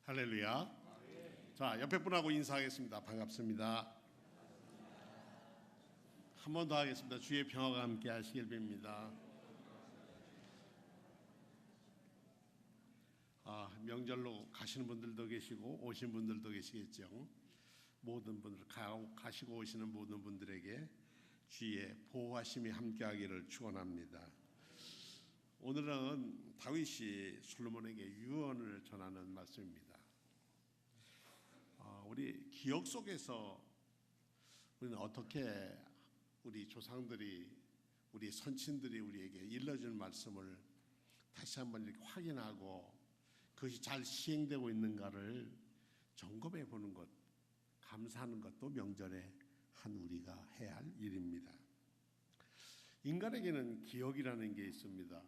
할렐루야. 자, 옆에 분하고 인사하겠습니다. 반갑습니다. 한 번 더 하겠습니다. 주의 평화가 함께 하시길 빕니다. 명절로 가시는 분들도 계시고 오신 분들도 계시겠죠. 모든 분들 가시고 오시는 모든 분들에게 주의 보호하심이 함께하기를 축원합니다. 오늘은 다윗이 솔로몬에게 유언을 전하는 말씀입니다. 우리 기억 속에서 우리는 어떻게 우리 조상들이, 우리 선친들이 우리에게 일러준 말씀을 다시 한번 이렇게 확인하고 그것이 잘 시행되고 있는가를 점검해 보는 것, 감사하는 것도 명절에 한 우리가 해야 할 일입니다. 인간에게는 기억이라는 게 있습니다.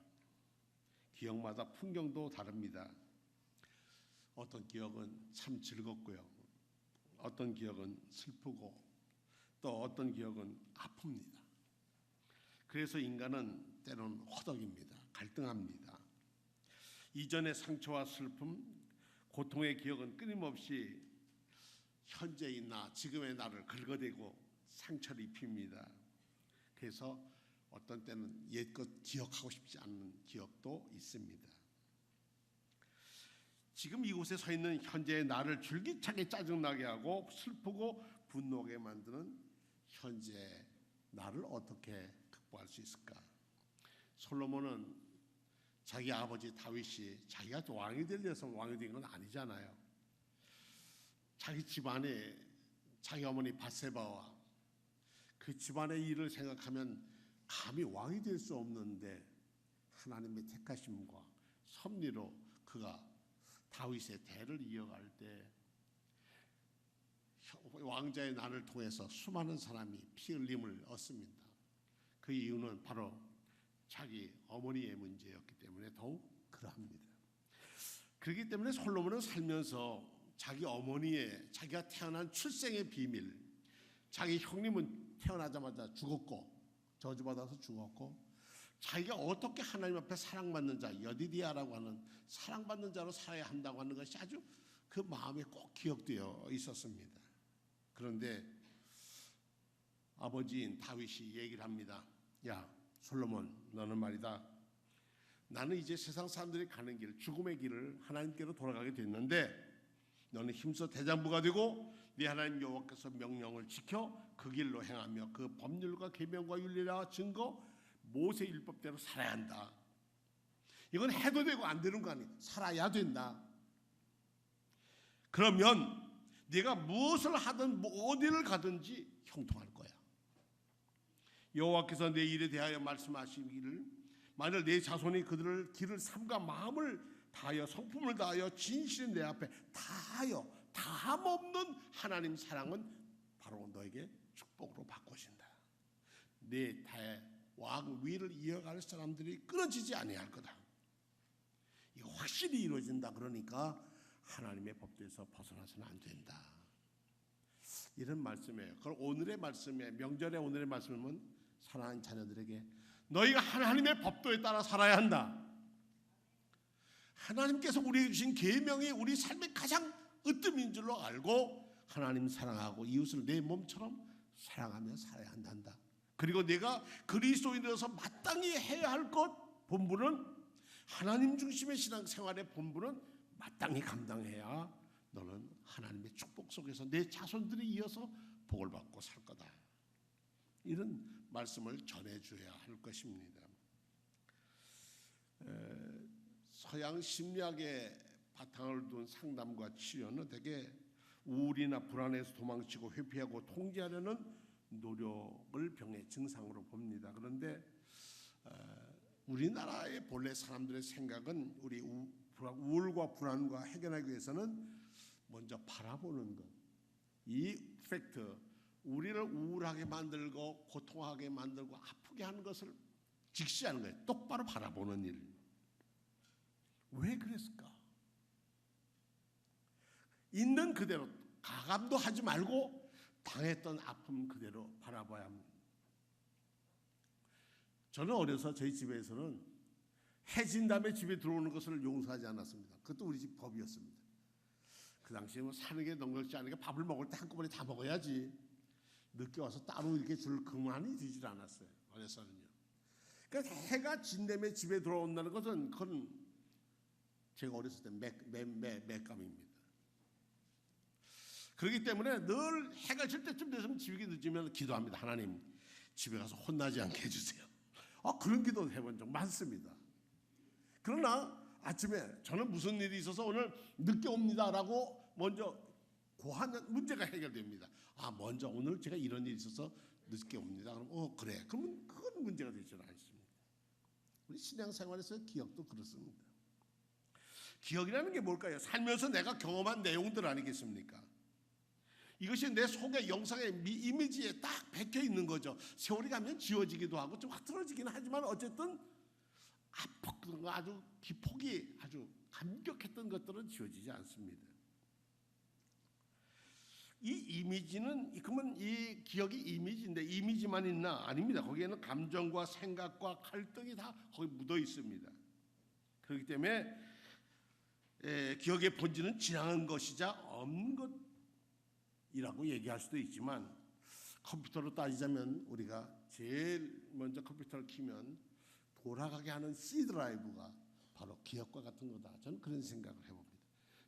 기억마다 풍경도 다릅니다. 어떤 기억은 참 즐겁고요, 어떤 기억은 슬프고, 또 어떤 기억은 아픕니다. 그래서 인간은 때로는 허덕입니다. 갈등합니다. 이전의 상처와 슬픔, 고통의 기억은 끊임없이 현재의 나, 지금의 나를 긁어대고 상처를 입힙니다. 그래서 어떤 때는 옛것 기억하고 싶지 않은 기억도 있습니다. 지금 이곳에 서 있는 현재의 나를 줄기차게 짜증나게 하고 슬프고 분노하게 만드는 현재 나를 어떻게 극복할 수 있을까? 솔로몬은 자기 아버지 다윗이 자기가 왕이 되려서 왕이 된 건 아니잖아요. 자기 집안에 자기 어머니 밧세바와 그 집안의 일을 생각하면 감히 왕이 될 수 없는데 하나님의 택하심과 섭리로 그가 다윗의 대를 이어갈 때 왕자의 난을 통해서 수많은 사람이 피 흘림을 얻습니다. 그 이유는 바로 자기 어머니의 문제였기 때문에 더욱 그러합니다. 그렇기 때문에 솔로몬은 살면서 자기 어머니의, 자기가 태어난 출생의 비밀, 자기 형님은 태어나자마자 죽었고 저주받아서 죽었고, 자기가 어떻게 하나님 앞에 사랑받는 자, 여디디아라고 하는 사랑받는 자로 살아야 한다고 하는 것이 아주 그 마음에 꼭 기억되어 있었습니다. 그런데 아버지인 다윗이 얘기를 합니다. 야, 솔로몬, 너는 말이다, 나는 이제 세상 사람들이 가는 길, 죽음의 길을 하나님께로 돌아가게 됐는데 너는 힘써 대장부가 되고 네 하나님 여호와께서 명령을 지켜 그 길로 행하며 그 법률과 계명과 윤리와 증거 모세 율법대로 살아야 한다. 이건 해도 되고 안 되는 거 아니에요. 살아야 된다. 그러면 네가 무엇을 하든 어디를 가든지 형통할 거야. 여호와께서 내 일에 대하여 말씀하시기를 만일 내 자손이 그들을 길을 삼가 마음을 다하여 성품을 다하여 진실인 내 앞에 다하여 다함 없는 하나님 사랑은 바로 너에게 축복으로 바꾸신다. 내 왕 위를 이어갈 사람들이 끊어지지 아니할 거다. 이거 확실히 이루어진다. 그러니까 하나님의 법도에서 벗어나서는 안 된다. 이런 말씀이에요. 그럼 오늘의 말씀에, 명절의 오늘의 말씀은 사랑하는 자녀들에게 너희가 하나님의 법도에 따라 살아야 한다. 하나님께서 우리에게 주신 계명이 우리 삶의 가장 으뜸인 줄로 알고 하나님 사랑하고 이웃을 내 몸처럼 사랑하며 살아야 한다. 그리고 내가 그리스도인으로서 마땅히 해야 할 것, 본분은 하나님 중심의 신앙생활의 본분은 마땅히 감당해야 너는 하나님의 축복 속에서 내 자손들이 이어서 복을 받고 살 거다. 이런 말씀을 전해줘야 할 것입니다. 서양 심리학의 바탕을 둔 상담과 치료는 대개 우울이나 불안에서 도망치고 회피하고 통제하려는 노력을 병의 증상으로 봅니다. 그런데 우리나라의 본래 사람들의 생각은 우리 우울과 불안과 해결하기 위해서는 먼저 바라보는 것, 이 팩트, 우리를 우울하게 만들고 고통하게 만들고 아프게 하는 것을 직시하는 거예요. 똑바로 바라보는 일. 왜 그랬을까? 있는 그대로 가감도 하지 말고 당했던 아픔 그대로 바라봐야 합니다. 저는 어려서 저희 집에서는 해진 다음에 집에 들어오는 것을 용서하지 않았습니다. 그것도 우리 집 법이었습니다. 그 당시에 뭐 사는 게 넉넉지 않으니까 밥을 먹을 때 한꺼번에 다 먹어야지. 늦게 와서 따로 이렇게 줄 그만이 되질 않았어요. 어려서는요. 그러니까 해가 진다음에 집에 들어온다는 것은 그건 제가 어렸을 때 맥감입니다. 그렇기 때문에 늘 해가 질 때쯤 되면 집이 늦으면 기도합니다. 하나님, 집에 가서 혼나지 않게 해주세요. 그런 기도 해본 적 많습니다. 그러나 아침에 저는 무슨 일이 있어서 오늘 늦게 옵니다라고 먼저 고하는 문제가 해결됩니다. 먼저 오늘 제가 이런 일이 있어서 늦게 옵니다. 그럼 그래. 그러면 그건 문제가 되지 않습니다. 우리 신앙생활에서 기억도 그렇습니다. 기억이라는 게 뭘까요? 살면서 내가 경험한 내용들 아니겠습니까? 이것이 내 속의 영상의 이미지에 딱 박혀 있는 거죠. 세월이 가면 지워지기도 하고 좀 흐트러지기는 하지만 어쨌든 아주 기폭이 아주 감격했던 것들은 지워지지 않습니다. 이 이미지는 그러면 이 기억이 이미지인데 이미지만 있나? 아닙니다. 거기에는 감정과 생각과 갈등이 다 거기 묻어 있습니다. 그렇기 때문에 기억의 본질은 지나간 것이자 없는 것이라고 얘기할 수도 있지만 컴퓨터로 따지자면 우리가 제일 먼저 컴퓨터를 키면 돌아가게 하는 C 드라이브가 바로 기억과 같은 거다. 저는 그런 생각을 해봅니다.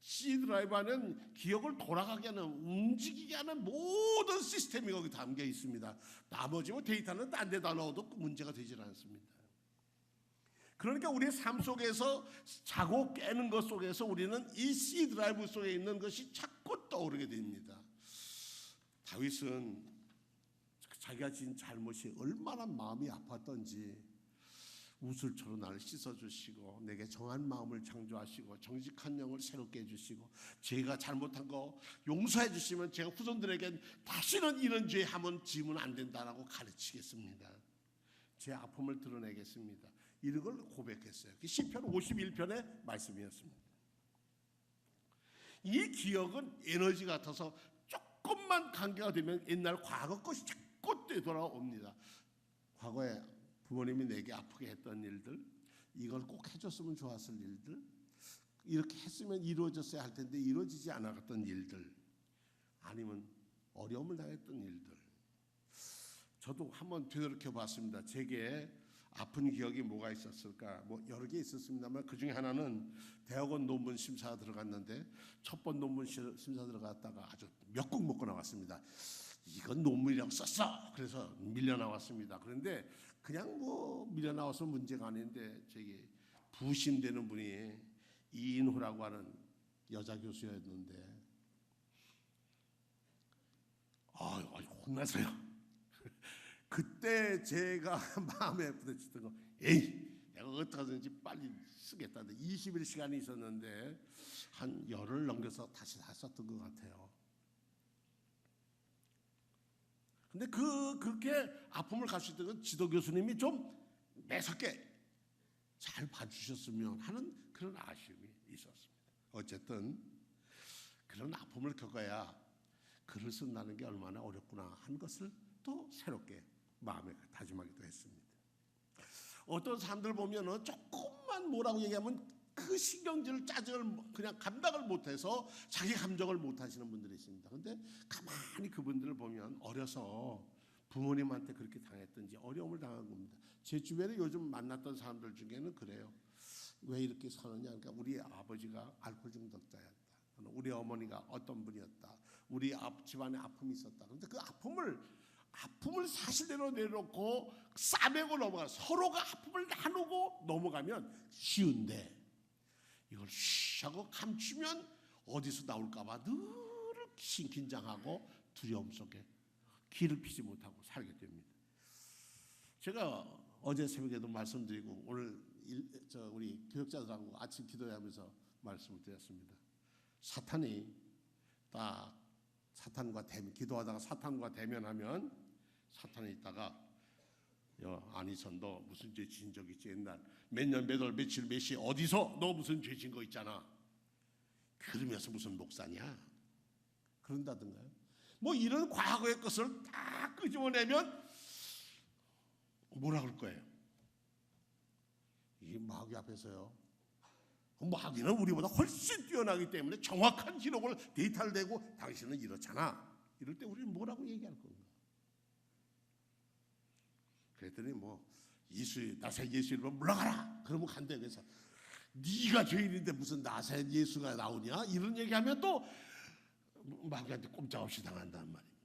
C 드라이브 안에는 기억을 돌아가게 하는 움직이게 하는 모든 시스템이 거기 담겨 있습니다. 나머지 데이터는 딴 데다 넣어도 문제가 되질 않습니다. 그러니까 우리의 삶 속에서 자고 깨는 것 속에서 우리는 이 C 드라이브 속에 있는 것이 자꾸 떠오르게 됩니다. 다윗은 자기가 지은 잘못이 얼마나 마음이 아팠던지 우슬초로 나를 씻어주시고 내게 정한 마음을 창조하시고 정직한 영을 새롭게 해주시고 제가 잘못한 거 용서해 주시면 제가 후손들에게 다시는 이런 죄 하면 지으면 안 된다라고 가르치겠습니다. 제 아픔을 드러내겠습니다. 이런 걸 고백했어요. 시편 51편의 말씀이었습니다. 이 기억은 에너지 같아서 조금만 관계가 되면 옛날 과거 것이 자꾸 되돌아옵니다. 과거에 부모님이 내게 아프게 했던 일들, 이걸 꼭 해줬으면 좋았을 일들, 이렇게 했으면 이루어졌어야 할 텐데 이루어지지 않았던 일들, 아니면 어려움을 당했던 일들. 저도 한번 되돌이켜 봤습니다. 제게 아픈 기억이 뭐가 있었을까? 여러 개 있었습니다만 그 중에 하나는 대학원 논문 심사 들어갔는데 첫 번 논문 심사 들어갔다가 아주 몇 곡 먹고 나왔습니다. 이건 논문이라고 썼어. 그래서 밀려 나왔습니다. 그런데 그냥 밀려 나와서 문제가 아닌데 저기 부심되는 분이 이인호라고 하는 여자 교수였는데 혼나서요. 그때 제가 마음에 부딪혔던 거, 내가 어떡하든지 빨리 쓰겠다는데 20일 시간이 있었는데 한 열흘 넘겨서 다시 다 썼던 것 같아요. 근데 그렇게 아픔을 갈 수 있던 건 지도 교수님이 좀 매섭게 잘 봐주셨으면 하는 그런 아쉬움이 있었습니다. 어쨌든 그런 아픔을 겪어야 글을 쓴다는 게 얼마나 어렵구나 하는 것을 또 새롭게 마음에 다짐하기도 했습니다. 어떤 사람들 보면은 조금만 뭐라고 얘기하면 그 신경질 짜증을 그냥 감당을 못해서 자기 감정을 못하시는 분들이 있습니다. 그런데 가만히 그분들을 보면 어려서 부모님한테 그렇게 당했든지 어려움을 당한 겁니다. 제 주변에 요즘 만났던 사람들 중에는 그래요. 왜 이렇게 사느냐? 그러니까 우리 아버지가 알코올 중독자였다. 우리 어머니가 어떤 분이었다. 우리 집안에 아픔이 있었다. 그런데 그 아픔을 사실대로 내놓고 싸매고 넘어가 서로가 아픔을 나누고 넘어가면 쉬운데 이걸 하고 감추면 어디서 나올까봐 늘 긴장하고 두려움 속에 기를 피지 못하고 살게 됩니다. 제가 어제 새벽에도 말씀드리고 오늘 우리 교역자들하고 아침 기도하면서 말씀을 드렸습니다. 사탄이 딱 사탄과 기도하다가 사탄과 대면하면 사탄이 있다가 아니선 너 무슨 죄 지은 적 있지? 옛날 몇 년 몇 월 며칠 몇 시 어디서 너 무슨 죄 지은 거 있잖아. 그러면서 무슨 목사냐? 그런다든가요. 이런 과거의 것을 다 끄집어내면 뭐라 그럴 거예요? 이 마귀 앞에서요. 마귀는 우리보다 훨씬 뛰어나기 때문에 정확한 기록을 데이터를 대고 당신은 이렇잖아. 이럴 때 우리는 뭐라고 얘기할 건가? 그랬더니 나사렛 예수 이름으로 물러가라. 그러면 간대. 그래서 네가 죄인인데 무슨 나사렛 예수가 나오냐? 이런 얘기하면 또 마귀한테 꼼짝없이 당한다는 말입니다.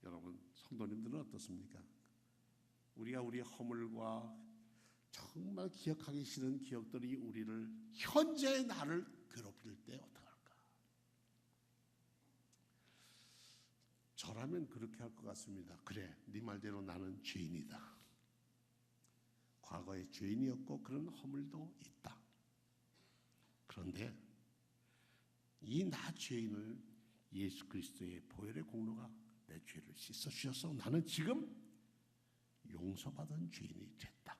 여러분 성도님들은 어떻습니까? 우리가 우리의 허물과 정말 기억하기 싫은 기억들이 우리를 현재의 나를 괴롭힐 때 어떡할까? 저라면 그렇게 할 것 같습니다. 그래, 네 말대로 나는 죄인이다. 과거에 죄인이었고 그런 허물도 있다. 그런데 이 나 죄인을 예수 그리스도의 보혈의 공로가 내 죄를 씻어주셔서 나는 지금 용서받은 죄인이 됐다.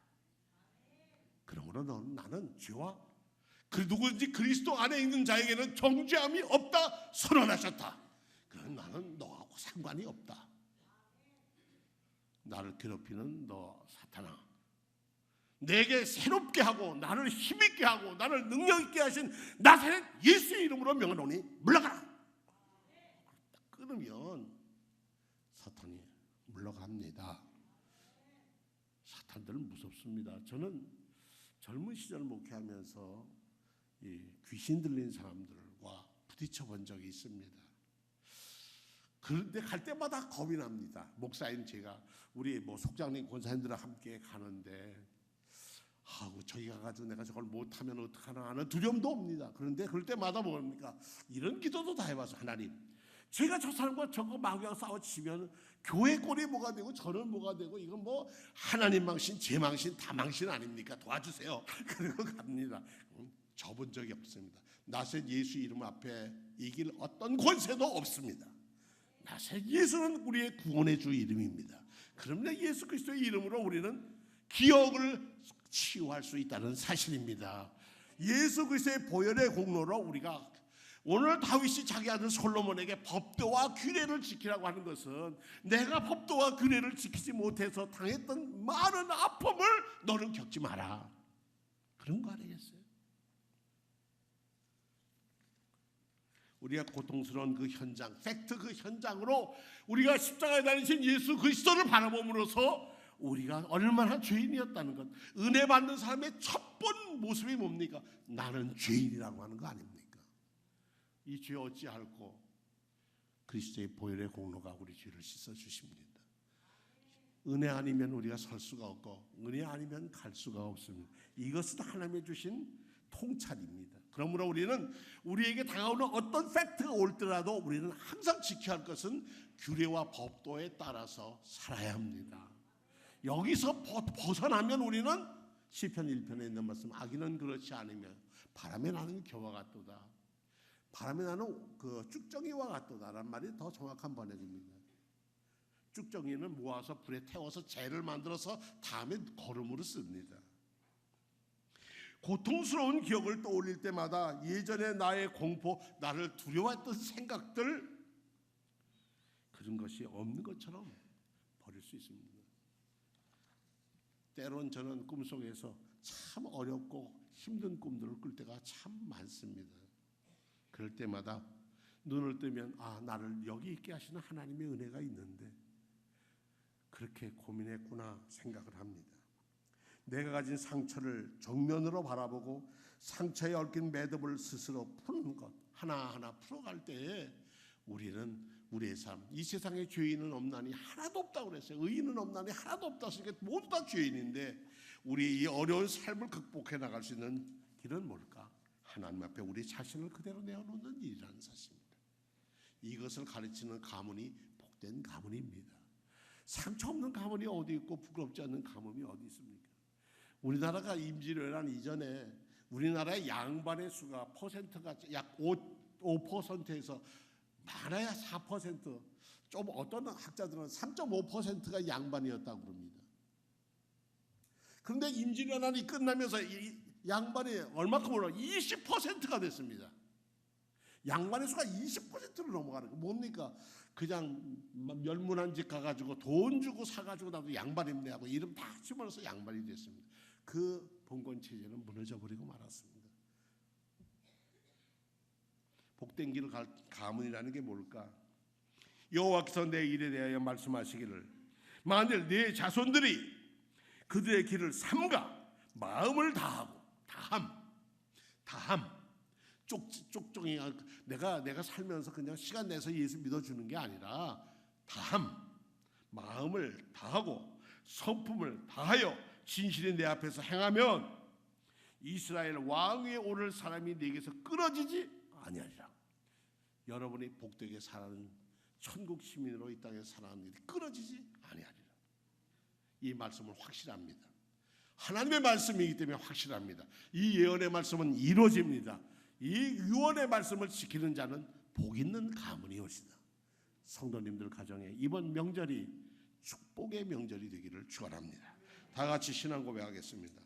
그러므로 나는 죄와 그 누구든지 그리스도 안에 있는 자에게는 정죄함이 없다 선언하셨다. 그럼 나는 너하고 상관이 없다. 나를 괴롭히는 너 사탄아, 내게 새롭게 하고 나를 힘있게 하고 나를 능력있게 하신 나사렛 예수의 이름으로 명하노니 물러가라. 끊으면 사탄이 물러갑니다. 사탄들은 무섭습니다. 저는 젊은 시절 목회하면서 이 귀신 들린 사람들과 부딪혀 본 적이 있습니다. 그런데 갈 때마다 겁이 납니다. 목사인 제가 우리 속장님 권사님들과 함께 가는데 저기 가가지고 내가 저걸 못하면 어떡하나 하는 두려움도 옵니다. 그런데 그럴 때마다 뭡니까? 이런 기도도 다 해봐서 하나님, 제가 저 사람과 저거 마귀와 싸워치면 교회 꼴이 뭐가 되고 저는 뭐가 되고 이건 하나님 망신, 제 망신, 다 망신 아닙니까? 도와주세요. 그리고 갑니다. 접은 적이 없습니다. 나사렛 예수 이름 앞에 이길 어떤 권세도 없습니다. 나사렛 예수는 우리의 구원의 주 이름입니다. 그러면 예수 그리스도의 이름으로 우리는 기억을 치유할 수 있다는 사실입니다. 예수 그리스도의 보혈의 공로로 우리가 오늘 다윗이 자기 아들 솔로몬에게 법도와 규례를 지키라고 하는 것은 내가 법도와 규례를 지키지 못해서 당했던 많은 아픔을 너는 겪지 마라, 그런 거 아니겠어요? 우리가 고통스러운 그 현장, 팩트 그 현장으로 우리가 십자가에 달리신 예수 그리스도를 바라봄으로써 우리가 얼마나 죄인이었다는 것, 은혜 받는 사람의 첫 번 모습이 뭡니까? 나는 죄인이라고 하는 거 아닙니까? 이 죄 어찌할꼬? 그리스도의 보혈의 공로가 우리 죄를 씻어주십니다. 은혜 아니면 우리가 설 수가 없고 은혜 아니면 갈 수가 없습니다. 이것은 하나님이 주신 통찰입니다. 그러므로 우리는 우리에게 다가오는 어떤 팩트가 올더라도 우리는 항상 지켜야 할 것은 규례와 법도에 따라서 살아야 합니다. 여기서 벗어나면 우리는 시편 1편에 있는 말씀, 악인은 그렇지 않으면 바람에 나는 겨와 같도다, 바람에 나는 그 쭉정이와 같도다라는 말이 더 정확한 번역입니다. 쭉정이는 모아서 불에 태워서 재를 만들어서 다음에 거름으로 씁니다. 고통스러운 기억을 떠올릴 때마다 예전에 나의 공포, 나를 두려워했던 생각들, 그런 것이 없는 것처럼 버릴 수 있습니다. 때론 저는 꿈속에서 참 어렵고 힘든 꿈들을 꿀 때가 참 많습니다. 그럴 때마다 눈을 뜨면 나를 여기 있게 하시는 하나님의 은혜가 있는데 그렇게 고민했구나 생각을 합니다. 내가 가진 상처를 정면으로 바라보고 상처에 얽힌 매듭을 스스로 푸는 것, 하나하나 풀어갈 때에 우리는 우리의 삶, 이 세상에 죄인은 없나니 하나도 없다고 그랬어요. 의인은 없나니 하나도 없다 했으니까 모두 다 죄인인데 우리의 이 어려운 삶을 극복해 나갈 수 있는 길은 뭘까? 하나님 앞에 우리 자신을 그대로 내어놓는 일이라는 사실입니다. 이것을 가르치는 가문이 복된 가문입니다. 상처 없는 가문이 어디 있고 부끄럽지 않는 가문이 어디 있습니까? 우리나라가 임진왜란 이전에 우리나라의 양반의 수가 퍼센트가 약 5%에서 많아야 4%, 좀 어떤 학자들은 3.5%가 양반이었다고 그럽니다. 그런데 임진왜란이 끝나면서 이 양반이 얼마큼 올라? 20%가 됐습니다. 양반의 수가 20%로 넘어가는 거 뭡니까? 그냥 멸문한 집 가가지고 돈 주고 사가지고 나도 양반 입네 하고 이름 다 집어넣어서 양반이 됐습니다. 그 봉건 체제는 무너져 버리고 말았습니다. 복된 길을 갈 가문이라는 게 뭘까? 여호와께서 내 일에 대하여 말씀하시기를 만일 네 자손들이 그들의 길을 삼가 마음을 다하고 다함 쪽종이 내가 살면서 그냥 시간 내서 예수 믿어주는 게 아니라 마음을 다하고 성품을 다하여 진실이 내 앞에서 행하면 이스라엘 왕위에 오를 사람이 네게서 끊어지지 아니하리라. 여러분이 복되게 사는 천국 시민으로 이 땅에 살아가는 일이 끊어지지 아니하리라. 이 말씀은 확실합니다. 하나님의 말씀이기 때문에 확실합니다. 이 예언의 말씀은 이루어집니다. 이 유언의 말씀을 지키는 자는 복 있는 가문이 올시다. 성도님들 가정에 이번 명절이 축복의 명절이 되기를 축원합니다. 다 같이 신앙 고백하겠습니다.